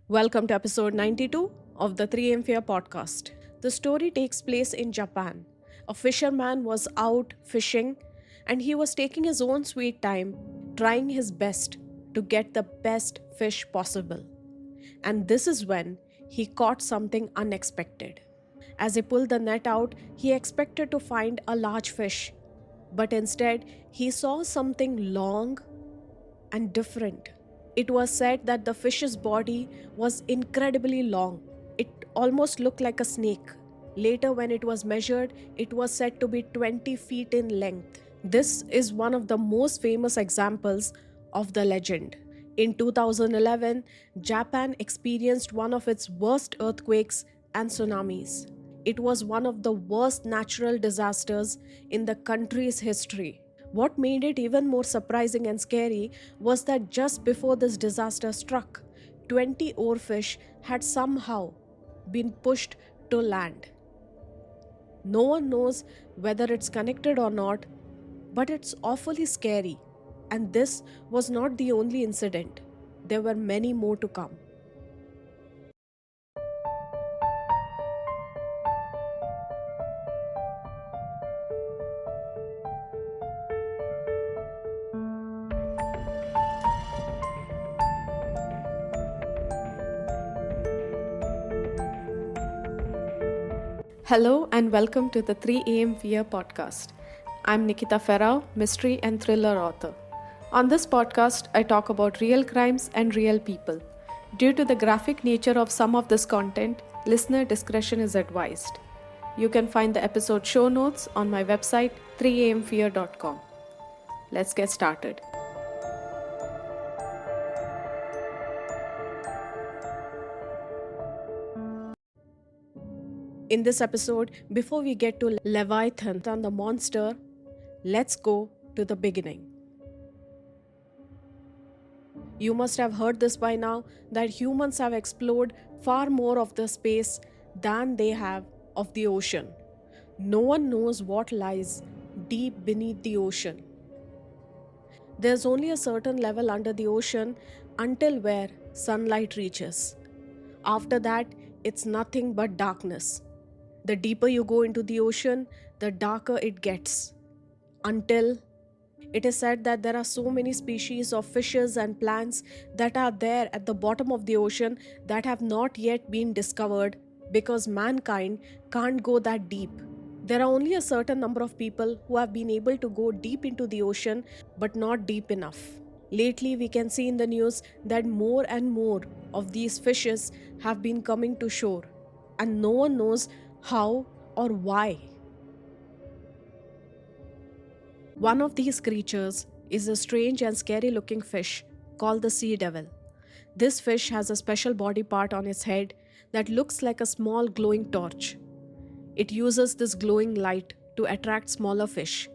Welcome to episode 92 of the 3M Fair podcast. The story takes place in Japan. A fisherman was out fishing and he was taking his own sweet time, trying his best to get the best fish possible. And this is when he caught something unexpected. As he pulled the net out, he expected to find a large fish, but instead he saw something long and different. It was said that the fish's body was incredibly long. It almost looked like a snake. Later, when it was measured, it was said to be 20 feet in length. This is one of the most famous examples of the legend. In 2011, Japan experienced one of its worst earthquakes and tsunamis. It was one of the worst natural disasters in the country's history. What made it even more surprising and scary was that just before this disaster struck, 20 oarfish had somehow been pushed to land. No one knows whether it's connected or not, but it's awfully scary. And this was not the only incident. There were many more to come. Hello and welcome to the 3am Fear podcast. I'm Nikita Ferrao, mystery and thriller author. On this podcast, I talk about real crimes and real people. Due to the graphic nature of some of this content, listener discretion is advised. You can find the episode show notes on my website 3amfear.com. Let's get started. In this episode, before we get to Leviathan and the monster, let's go to the beginning. You must have heard this by now that humans have explored far more of the space than they have of the ocean. No one knows what lies deep beneath the ocean. There's only a certain level under the ocean until where sunlight reaches. After that, it's nothing but darkness. The deeper you go into the ocean, the darker it gets. Until it is said that there are so many species of fishes and plants that are there at the bottom of the ocean that have not yet been discovered because mankind can't go that deep. There are only a certain number of people who have been able to go deep into the ocean, but not deep enough. Lately, we can see in the news that more and more of these fishes have been coming to shore, and no one knows how or why. One of these creatures is a strange and scary looking fish called the sea devil. This fish has a special body part on its head that looks like a small glowing torch. It uses this glowing light to attract smaller fish.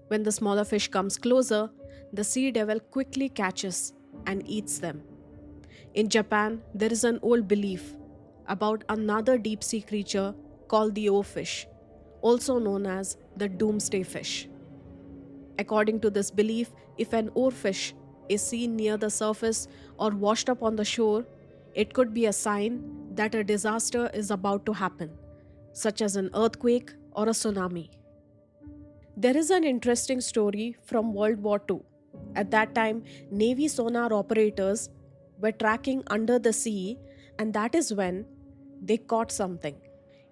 When the smaller fish comes closer, the sea devil quickly catches and eats them. In Japan, there is an old belief about another deep sea creature called the oarfish, also known as the doomsday fish. According to this belief, if an oarfish is seen near the surface or washed up on the shore, it could be a sign that a disaster is about to happen, such as an earthquake or a tsunami. There is an interesting story from World War II. At that time, Navy sonar operators were tracking under the sea, and that is when they caught something.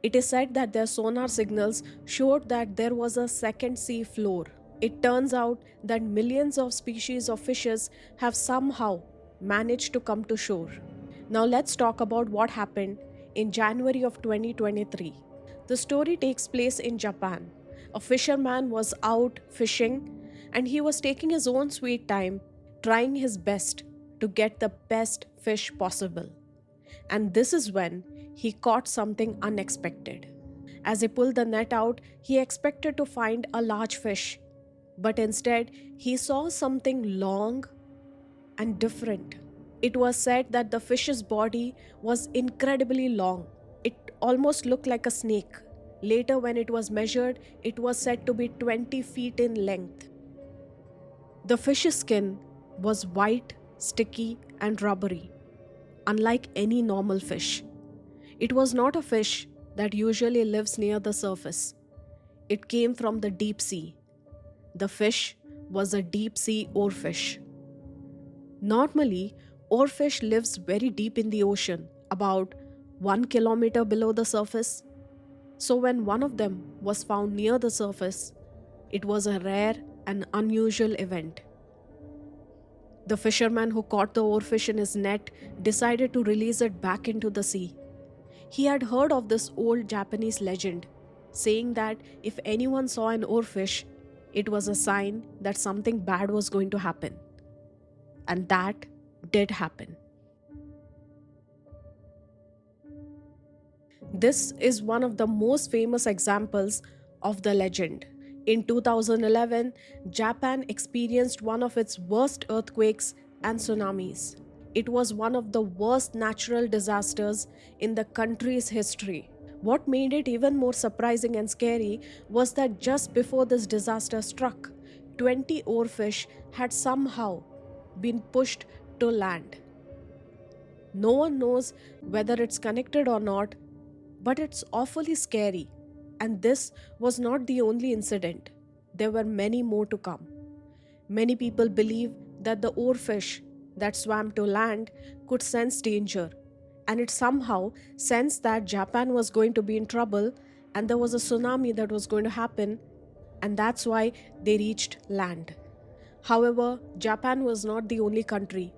It is said that their sonar signals showed that there was a second sea floor. It turns out that millions of species of fishes have somehow managed to come to shore. Now let's talk about what happened in January of 2023. The story takes place in Japan. A fisherman was out fishing and he was taking his own sweet time, trying his best to get the best fish possible. And this is when he caught something unexpected. As he pulled the net out, he expected to find a large fish, but instead he saw something long and different. It was said that the fish's body was incredibly long. It almost looked like a snake. Later, when it was measured, it was said to be 20 feet in length. The fish's skin was white, sticky, and rubbery. unlike any normal fish. It was not a fish that usually lives near the surface. It came from the deep sea. The fish was a deep sea oarfish. Normally, oarfish lives very deep in the ocean, about 1 kilometer below the surface. So when one of them was found near the surface, it was a rare and unusual event. The fisherman who caught the oarfish in his net decided to release it back into the sea. He had heard of this old Japanese legend, saying that if anyone saw an oarfish, it was a sign that something bad was going to happen. And that did happen. This is one of the most famous examples of the legend. In 2011, Japan experienced one of its worst earthquakes and tsunamis. It was one of the worst natural disasters in the country's history. What made it even more surprising and scary was that just before this disaster struck, 20 oarfish had somehow been pushed to land. No one knows whether it's connected or not, but it's awfully scary. And this was not the only incident. There were many more to come. Many people believe that the oarfish that swam to land could sense danger, and it somehow sensed that Japan was going to be in trouble and there was a tsunami that was going to happen, and that's why they reached land. However, Japan was not the only country.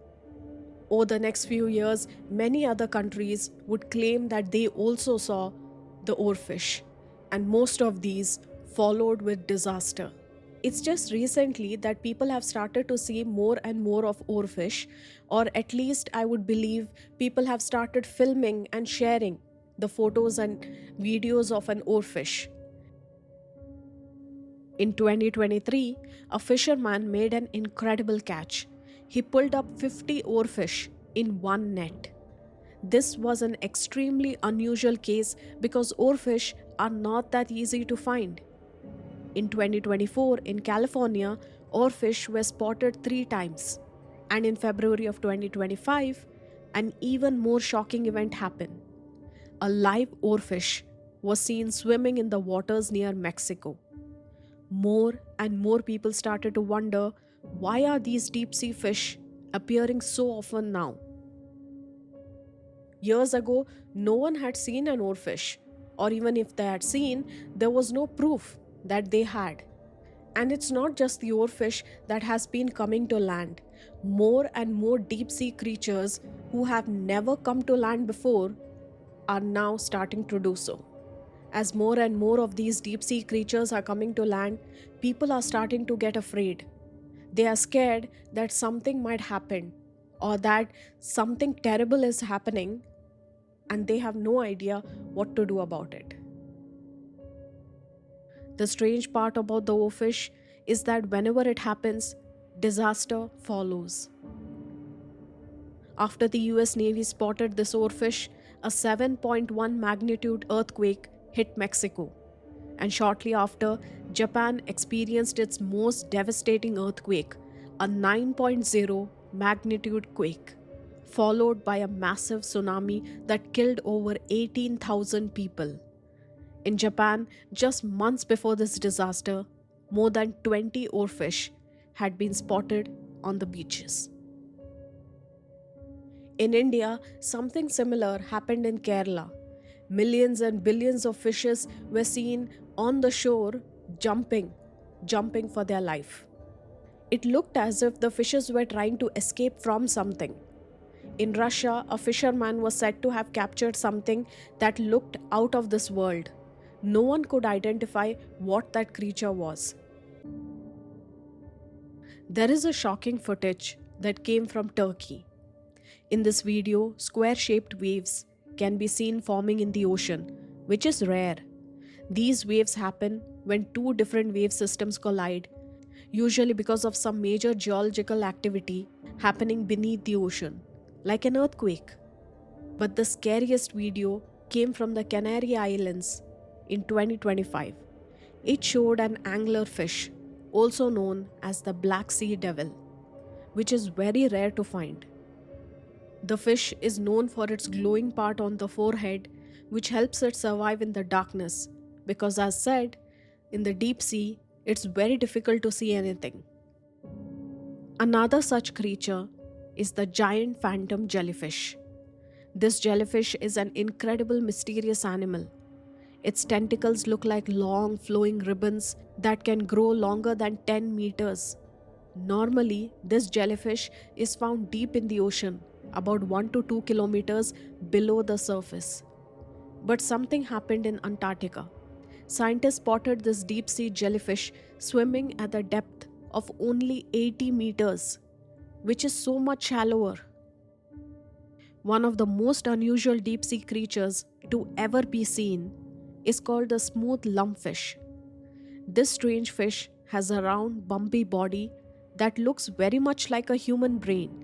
Over the next few years, many other countries would claim that they also saw the oarfish, and most of these followed with disaster. It's just recently that people have started to see more and more of oarfish, or at least I would believe people have started filming and sharing the photos and videos of an oarfish. In 2023, a fisherman made an incredible catch. He pulled up 50 oarfish in one net. This was an extremely unusual case because oarfish are not that easy to find. In 2024, in California, oarfish were spotted 3 times. And in February of 2025, an even more shocking event happened. A live oarfish was seen swimming in the waters near Mexico. More and more people started to wonder, why are these deep sea fish appearing so often now? Years ago, no one had seen an oarfish, or even if they had seen, there was no proof that they had. And it's not just the oarfish that has been coming to land. More and more deep sea creatures who have never come to land before are now starting to do so. As more and more of these deep sea creatures are coming to land, people are starting to get afraid. They are scared that something might happen or that something terrible is happening, and they have no idea what to do about it. The strange part about the oarfish is that whenever it happens, disaster follows. After the US Navy spotted this oarfish, a 7.1 magnitude earthquake hit Mexico. And shortly after, Japan experienced its most devastating earthquake, a 9.0 magnitude quake, followed by a massive tsunami that killed over 18,000 people. In Japan, just months before this disaster, more than 20 oarfish had been spotted on the beaches. In India, something similar happened in Kerala. Millions and billions of fishes were seen on the shore jumping for their life. It looked as if the fishes were trying to escape from something. In Russia, a fisherman was said to have captured something that looked out of this world. No one could identify what that creature was. There is a shocking footage that came from Turkey. In this video, square-shaped waves can be seen forming in the ocean, which is rare. These waves happen when 2 different wave systems collide, usually because of some major geological activity happening beneath the ocean, like an earthquake. But the scariest video came from the Canary Islands in 2025. It showed an anglerfish, also known as the Black Sea Devil, which is very rare to find. The fish is known for its glowing part on the forehead, which helps it survive in the darkness, because, as said, in the deep sea, it's very difficult to see anything. Another such creature is the giant phantom jellyfish. This jellyfish is an incredible, mysterious animal. Its tentacles look like long, flowing ribbons that can grow longer than 10 meters. Normally, this jellyfish is found deep in the ocean, about 1 to 2 kilometers below the surface. But something happened in Antarctica. Scientists spotted this deep sea jellyfish swimming at the depth of only 80 meters, which is so much shallower. One of the most unusual deep sea creatures to ever be seen is called the smooth lumpfish. This strange fish has a round, bumpy body that looks very much like a human brain.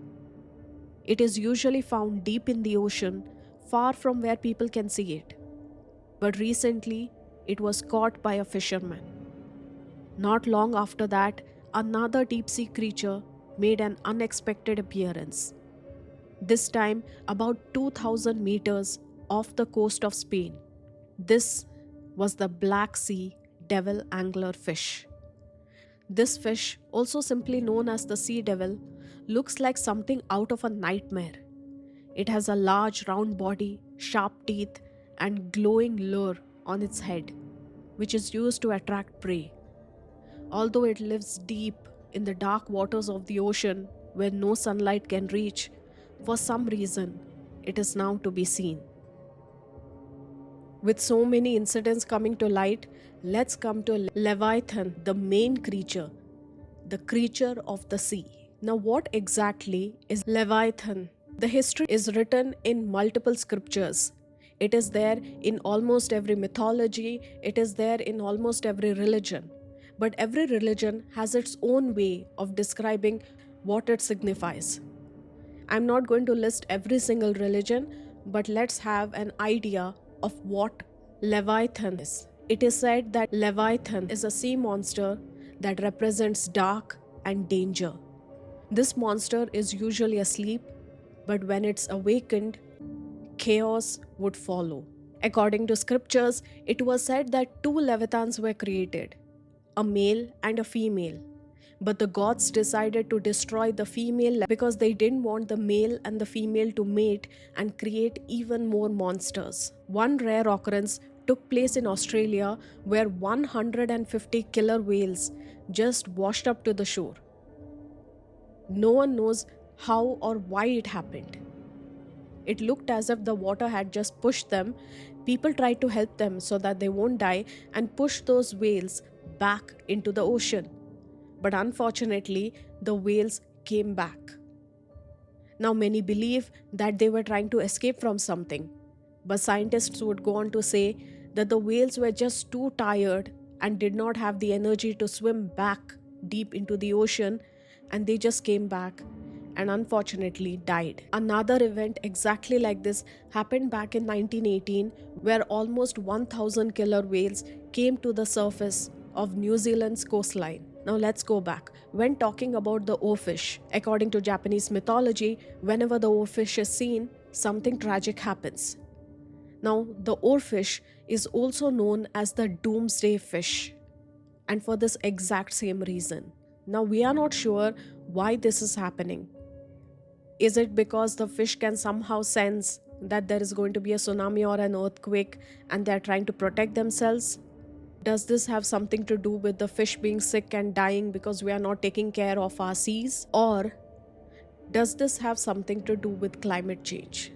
It is usually found deep in the ocean, far from where people can see it. But recently, it was caught by a fisherman. Not long after that, another deep sea creature made an unexpected appearance. This time, about 2,000 meters off the coast of Spain. This was the Black Sea devil anglerfish. This fish, also simply known as the sea devil, looks like something out of a nightmare. It has a large round body, sharp teeth, and glowing lure on its head, which is used to attract prey. Although it lives deep in the dark waters of the ocean where no sunlight can reach, for some reason, it is now to be seen. With so many incidents coming to light, let's come to Leviathan, the main creature, the creature of the sea. Now, what exactly is Leviathan? The history is written in multiple scriptures. It is there in almost every mythology, it is there in almost every religion. But every religion has its own way of describing what it signifies. I'm not going to list every single religion, but let's have an idea of what Leviathan is. It is said that Leviathan is a sea monster that represents dark and danger. This monster is usually asleep, but when it's awakened, chaos would follow. According to scriptures, it was said that two Leviathans were created, a male and a female. But the gods decided to destroy the female because they didn't want the male and the female to mate and create even more monsters. One rare occurrence took place in Australia where 150 killer whales just washed up to the shore. No one knows how or why it happened. It looked as if the water had just pushed them. People tried to help them so that they won't die and push those whales back into the ocean. But unfortunately, the whales came back. Now, many believe that they were trying to escape from something, but scientists would go on to say that the whales were just too tired and did not have the energy to swim back deep into the ocean, and they just came back and unfortunately died. Another event exactly like this happened back in 1918, where almost 1,000 killer whales came to the surface of New Zealand's coastline. Now let's go back. When talking about the oarfish, according to Japanese mythology, whenever the oarfish is seen, something tragic happens. Now, the oarfish is also known as the doomsday fish, and for this exact same reason. Now, we are not sure why this is happening. Is it because the fish can somehow sense that there is going to be a tsunami or an earthquake and they are trying to protect themselves? Does this have something to do with the fish being sick and dying because we are not taking care of our seas? Or does this have something to do with climate change?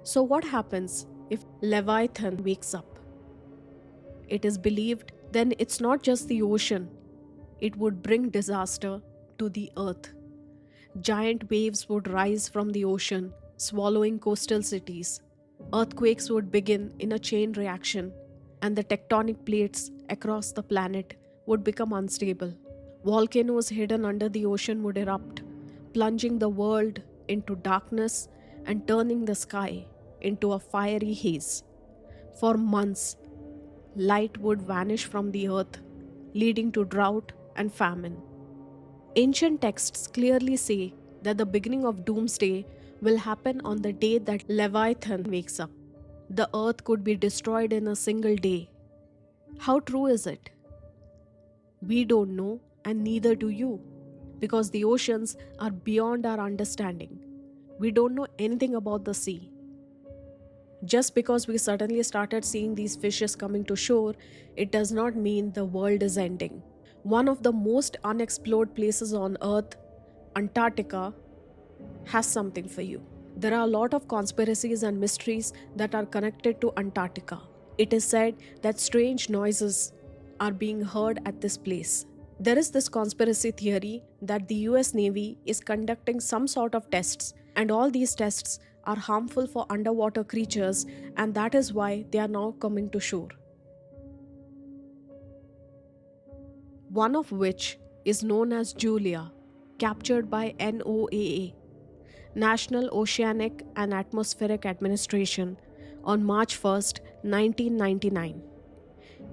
So what happens if Leviathan wakes up? It is believed then it's not just the ocean. It would bring disaster to the earth. Giant waves would rise from the ocean, swallowing coastal cities. Earthquakes would begin in a chain reaction, and the tectonic plates across the planet would become unstable. Volcanoes hidden under the ocean would erupt, plunging the world into darkness and turning the sky into a fiery haze. For months, light would vanish from the earth, leading to drought and famine. Ancient texts clearly say that the beginning of doomsday will happen on the day that Leviathan wakes up. The earth could be destroyed in a single day. How true is it? We don't know, and neither do you, because the oceans are beyond our understanding. We don't know anything about the sea. Just because we suddenly started seeing these fishes coming to shore, it does not mean the world is ending. One of the most unexplored places on Earth, Antarctica, has something for you. There are a lot of conspiracies and mysteries that are connected to Antarctica. It is said that strange noises are being heard at this place. There is this conspiracy theory that the US Navy is conducting some sort of tests, and all these tests are harmful for underwater creatures, and that is why they are now coming to shore. One of which is known as Julia, captured by NOAA, National Oceanic and Atmospheric Administration, on March 1st, 1999.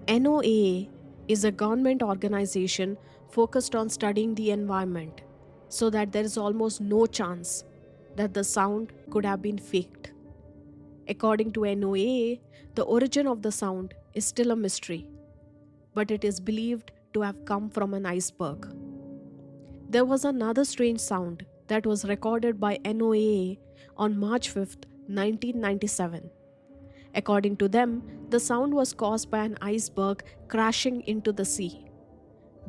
NOAA is a government organization focused on studying the environment, so that there is almost no chance that the sound could have been faked. According to NOAA, the origin of the sound is still a mystery, but it is believed to have come from an iceberg. There was another strange sound that was recorded by NOAA on March 5th, 1997. According to them, the sound was caused by an iceberg crashing into the sea.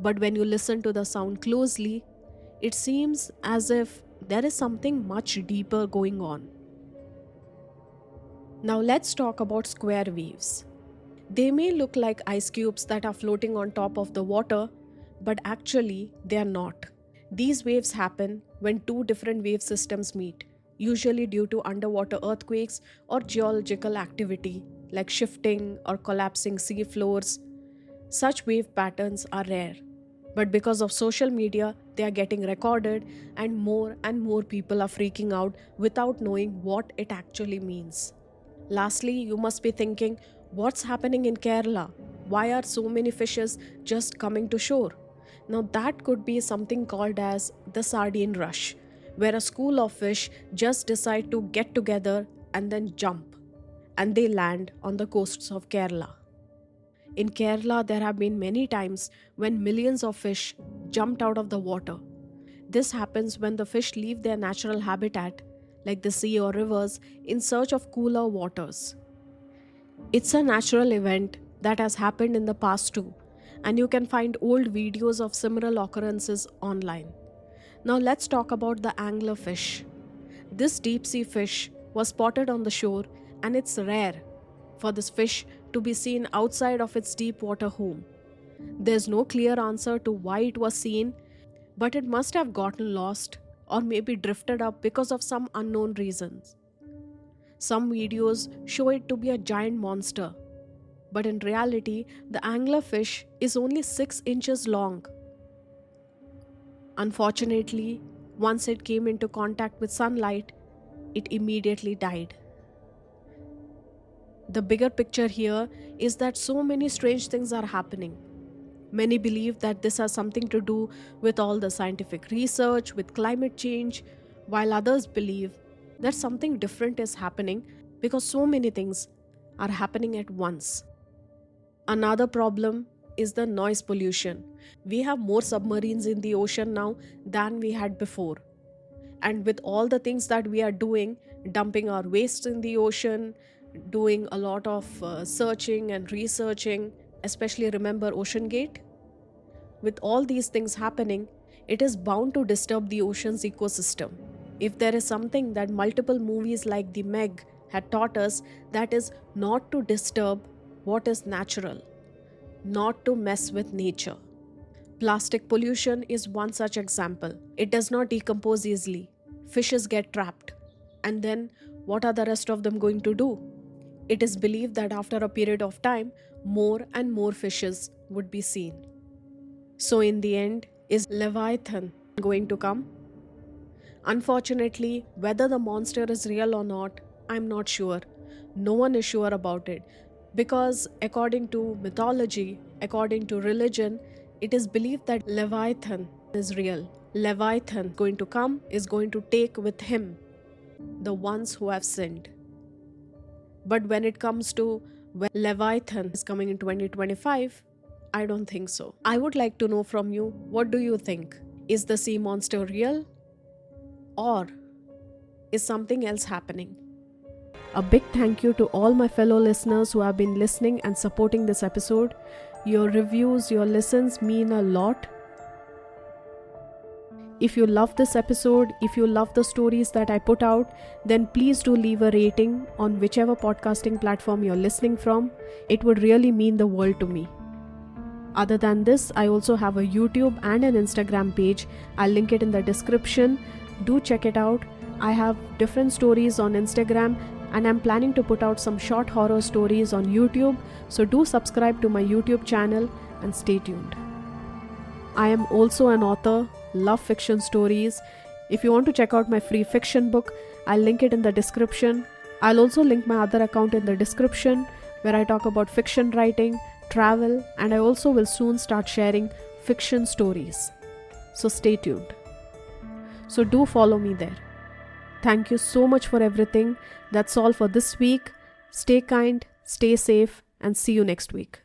But when you listen to the sound closely, it seems as if there is something much deeper going on. Now let's talk about square waves. They may look like ice cubes that are floating on top of the water, but actually they are not. These waves happen when two different wave systems meet, usually due to underwater earthquakes or geological activity like shifting or collapsing sea floors. Such wave patterns are rare, but because of social media, they are getting recorded, and more people are freaking out without knowing what it actually means. Lastly, you must be thinking, what's happening in Kerala? Why are so many fishes just coming to shore? Now, that could be something called as the sardine rush, where a school of fish just decide to get together and then jump, and they land on the coasts of Kerala. In Kerala, there have been many times when millions of fish jumped out of the water. This happens when the fish leave their natural habitat, like the sea or rivers, in search of cooler waters. It's a natural event that has happened in the past too, and you can find old videos of similar occurrences online. Now let's talk about the anglerfish. This deep sea fish was spotted on the shore, and it's rare for this fish to be seen outside of its deep water home. There's no clear answer to why it was seen, but it must have gotten lost or maybe drifted up because of some unknown reasons. Some videos show it to be a giant monster, but in reality, the anglerfish is only 6 inches long. Unfortunately, once it came into contact with sunlight, it immediately died. The bigger picture here is that so many strange things are happening. Many believe that this has something to do with all the scientific research, with climate change, while others believe that something different is happening because so many things are happening at once. Another problem is the noise pollution. We have more submarines in the ocean now than we had before. And with all the things that we are doing, dumping our waste in the ocean, doing a lot of searching and researching, especially remember Ocean Gate? With all these things happening, it is bound to disturb the ocean's ecosystem. If there is something that multiple movies like The Meg had taught us, that is not to disturb what is natural, not to mess with nature. Plastic pollution is one such example. It does not decompose easily. Fishes get trapped. And then, what are the rest of them going to do? It is believed that after a period of time, more and more fishes would be seen. So, in the end, is Leviathan going to come? Unfortunately, whether the monster is real or not, I'm not sure. No one is sure about it. Because according to mythology, according to religion, it is believed that Leviathan is real. Leviathan going to come is going to take with him the ones who have sinned. But when it comes to when Leviathan is coming in 2025, I don't think so. I would like to know from you, what do you think? Is the sea monster real? Or is something else happening? A big thank you to all my fellow listeners who have been listening and supporting this episode. Your reviews, your listens mean a lot. If you love this episode, if you love the stories that I put out, then please do leave a rating on whichever podcasting platform you're listening from. It would really mean the world to me. Other than this, I also have a YouTube and an Instagram page. I'll link it in the description. Do check it out. I have different stories on Instagram and I'm planning to put out some short horror stories on YouTube. So do subscribe to my YouTube channel and stay tuned. I am also an author, love fiction stories. If you want to check out my free fiction book, I'll link it in the description. I'll also link my other account in the description where I talk about fiction writing, travel, and I also will soon start sharing fiction stories. So stay tuned. So do follow me there. Thank you so much for everything. That's all for this week. Stay kind, stay safe, and see you next week.